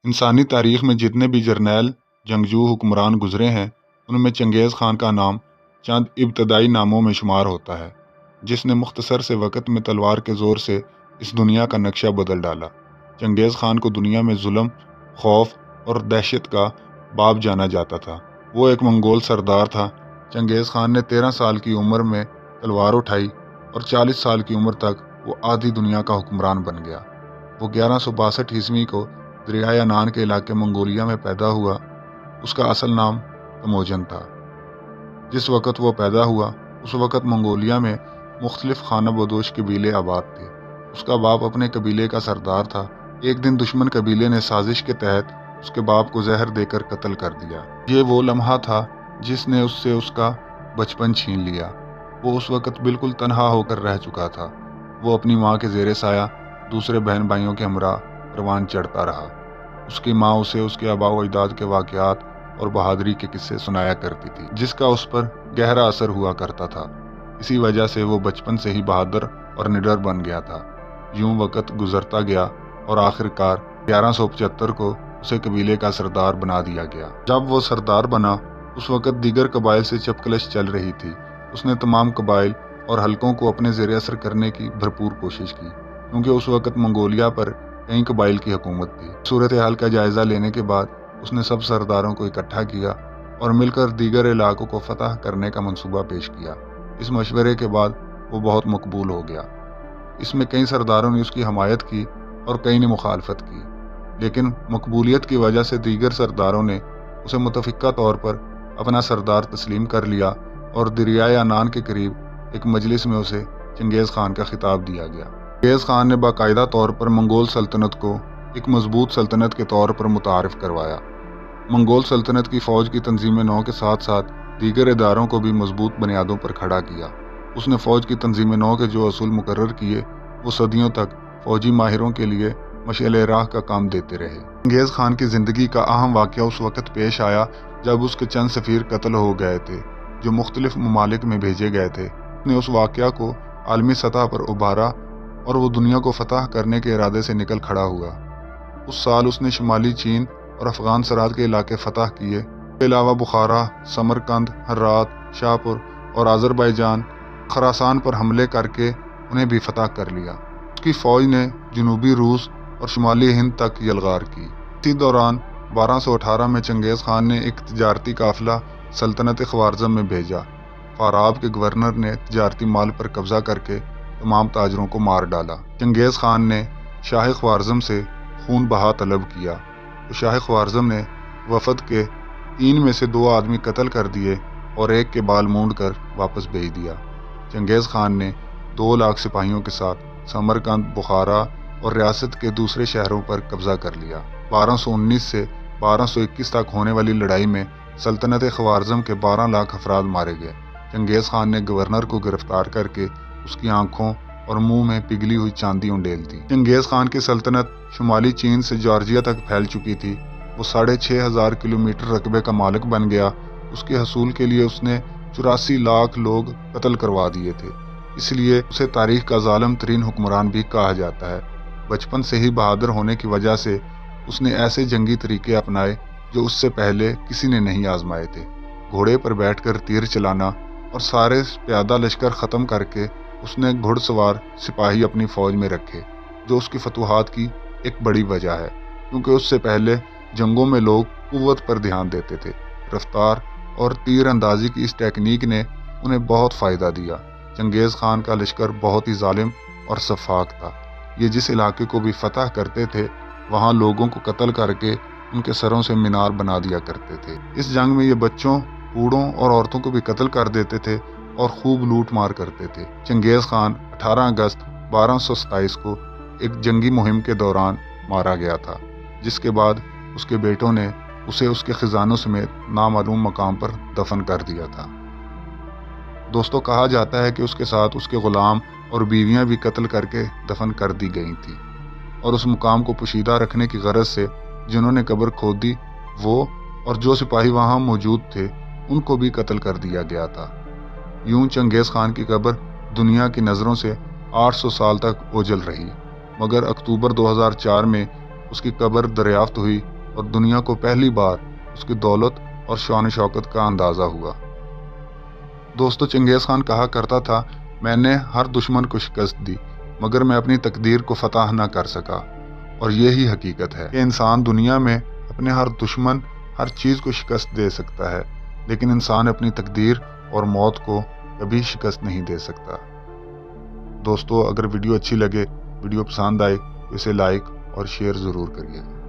انسانی تاریخ میں جتنے بھی جرنیل جنگجو حکمران گزرے ہیں ان میں چنگیز خان کا نام چند ابتدائی ناموں میں شمار ہوتا ہے، جس نے مختصر سے وقت میں تلوار کے زور سے اس دنیا کا نقشہ بدل ڈالا۔ چنگیز خان کو دنیا میں ظلم، خوف اور دہشت کا باپ جانا جاتا تھا۔ وہ ایک منگول سردار تھا۔ چنگیز خان نے 13 سال کی عمر میں تلوار اٹھائی اور 40 سال کی عمر تک وہ آدھی دنیا کا حکمران بن گیا۔ وہ 1162 عیسوی کو دریائے عنان کے علاقے منگولیا میں پیدا ہوا۔ اس کا اصل نام تموجن تھا۔ جس وقت وہ پیدا ہوا اس وقت منگولیا میں مختلف خانہ بدوش قبیلے آباد تھے۔ اس کا باپ اپنے قبیلے کا سردار تھا۔ ایک دن دشمن قبیلے نے سازش کے تحت اس کے باپ کو زہر دے کر قتل کر دیا۔ یہ وہ لمحہ تھا جس نے اس سے اس کا بچپن چھین لیا۔ وہ اس وقت بالکل تنہا ہو کر رہ چکا تھا۔ وہ اپنی ماں کے زیر سایہ دوسرے بہن بھائیوں کے ہمراہ پروان چڑھتا رہا۔ اس کی ماں اسے اس کے آباء و اجداد کے واقعات اور بہادری کے قصے سنایا کرتی تھی، جس کا اس پر گہرا اثر ہوا کرتا تھا۔ اسی وجہ سے وہ بچپن سے ہی بہادر اور نڈر بن گیا تھا۔ یوں وقت گزرتا گیا اور آخرکار 1175 کو اسے قبیلے کا سردار بنا دیا گیا۔ جب وہ سردار بنا اس وقت دیگر قبائل سے چپکلش چل رہی تھی۔ اس نے تمام قبائل اور حلقوں کو اپنے زیر اثر کرنے کی بھرپور کوشش کی، کیونکہ اس وقت منگولیا پر کئی قبائل کی حکومت تھی۔ صورتحال کا جائزہ لینے کے بعد اس نے سب سرداروں کو اکٹھا کیا اور مل کر دیگر علاقوں کو فتح کرنے کا منصوبہ پیش کیا۔ اس مشورے کے بعد وہ بہت مقبول ہو گیا۔ اس میں کئی سرداروں نے اس کی حمایت کی اور کئی نے مخالفت کی، لیکن مقبولیت کی وجہ سے دیگر سرداروں نے اسے متفقہ طور پر اپنا سردار تسلیم کر لیا اور دریائے عنان کے قریب ایک مجلس میں اسے چنگیز خان کا خطاب دیا گیا۔ چنگیز خان نے باقاعدہ طور پر منگول سلطنت کو ایک مضبوط سلطنت کے طور پر متعارف کروایا۔ منگول سلطنت کی فوج کی تنظیم نو کے ساتھ ساتھ دیگر اداروں کو بھی مضبوط بنیادوں پر کھڑا کیا۔ اس نے فوج کی تنظیم نو کے جو اصول مقرر کیے وہ صدیوں تک فوجی ماہروں کے لیے مشعل راہ کا کام دیتے رہے۔ چنگیز خان کی زندگی کا اہم واقعہ اس وقت پیش آیا جب اس کے چند سفیر قتل ہو گئے تھے جو مختلف ممالک میں بھیجے گئے تھے۔ اس نے اس واقعہ کو عالمی سطح پر ابھارا اور وہ دنیا کو فتح کرنے کے ارادے سے نکل کھڑا ہوا۔ اس سال اس نے شمالی چین اور افغان سرحد کے علاقے فتح کیے۔ اس کے علاوہ بخارا، سمرقند، ہرات، شاہپور اور آذربائیجان، خراسان پر حملے کر کے انہیں بھی فتح کر لیا۔ اس کی فوج نے جنوبی روس اور شمالی ہند تک یلغار کی۔ اسی دوران 1218 میں چنگیز خان نے ایک تجارتی قافلہ سلطنت خوارزم میں بھیجا۔ فاراب کے گورنر نے تجارتی مال پر قبضہ کر کے تمام تاجروں کو مار ڈالا۔ چنگیز خان نے شاہ خوارزم سے خون بہا طلب کیا تو شاہ خوارزم نے وفد کے 3 میں سے 2 آدمی قتل کر دیے اور ایک کے بال مونڈ کر واپس بھیج دیا۔ چنگیز خان نے 2 لاکھ سپاہیوں کے ساتھ سمرقند، بخارا اور ریاست کے دوسرے شہروں پر قبضہ کر لیا۔ 1219 سے 1221 تک ہونے والی لڑائی میں سلطنت خوارزم کے 12 لاکھ افراد مارے گئے۔ چنگیز خان نے گورنر کو گرفتار کر کے اس کی آنکھوں اور منہ میں پگھلی ہوئی چاندی انڈیل دی۔ چنگیز خان کی سلطنت شمالی چین سے جارجیا تک پھیل چکی تھی۔ وہ 6500 کلومیٹر رقبے کا مالک بن گیا۔ اس کے حصول کے لیے اس نے 84 لاکھ لوگ قتل کروا دیے تھے، اس لیے اسے تاریخ کا ظالم ترین حکمران بھی کہا جاتا ہے۔ بچپن سے ہی بہادر ہونے کی وجہ سے اس نے ایسے جنگی طریقے اپنائے جو اس سے پہلے کسی نے نہیں آزمائے تھے۔ گھوڑے پر بیٹھ کر تیر چلانا اور سارے پیادہ لشکر ختم کر کے اس نے گھڑ سوار سپاہی اپنی فوج میں رکھے، جو اس کی فتوحات کی ایک بڑی وجہ ہے، کیونکہ اس سے پہلے جنگوں میں لوگ قوت پر دھیان دیتے تھے۔ رفتار اور تیر اندازی کی اس ٹیکنیک نے انہیں بہت فائدہ دیا۔ چنگیز خان کا لشکر بہت ہی ظالم اور سفاک تھا۔ یہ جس علاقے کو بھی فتح کرتے تھے وہاں لوگوں کو قتل کر کے ان کے سروں سے مینار بنا دیا کرتے تھے۔ اس جنگ میں یہ بچوں، بوڑھوں اور عورتوں کو بھی قتل کر دیتے تھے اور خوب لوٹ مار کرتے تھے۔ چنگیز خان 18 اگست 1227 کو ایک جنگی مہم کے دوران مارا گیا تھا، جس کے بعد اس کے بیٹوں نے اسے اس کے خزانوں سمیت نامعلوم مقام پر دفن کر دیا تھا۔ دوستو، کہا جاتا ہے کہ اس کے ساتھ اس کے غلام اور بیویاں بھی قتل کر کے دفن کر دی گئی تھیں، اور اس مقام کو پوشیدہ رکھنے کی غرض سے جنہوں نے قبر کھود دی وہ اور جو سپاہی وہاں موجود تھے ان کو بھی قتل کر دیا گیا تھا۔ یوں چنگیز خان کی قبر دنیا کی نظروں سے 800 سال تک اوجھل رہی، مگر اکتوبر 2004 میں اس کی قبر دریافت ہوئی اور دنیا کو پہلی بار اس کی دولت اور شان و شوکت کا اندازہ ہوا۔ دوستو، چنگیز خان کہا کرتا تھا، میں نے ہر دشمن کو شکست دی مگر میں اپنی تقدیر کو فتح نہ کر سکا۔ اور یہی حقیقت ہے کہ انسان دنیا میں اپنے ہر دشمن، ہر چیز کو شکست دے سکتا ہے، لیکن انسان اپنی تقدیر اور موت کو کبھی شکست نہیں دے سکتا۔ دوستو، اگر ویڈیو اچھی لگے، ویڈیو پسند آئے تو اسے لائک اور شیئر ضرور کریے۔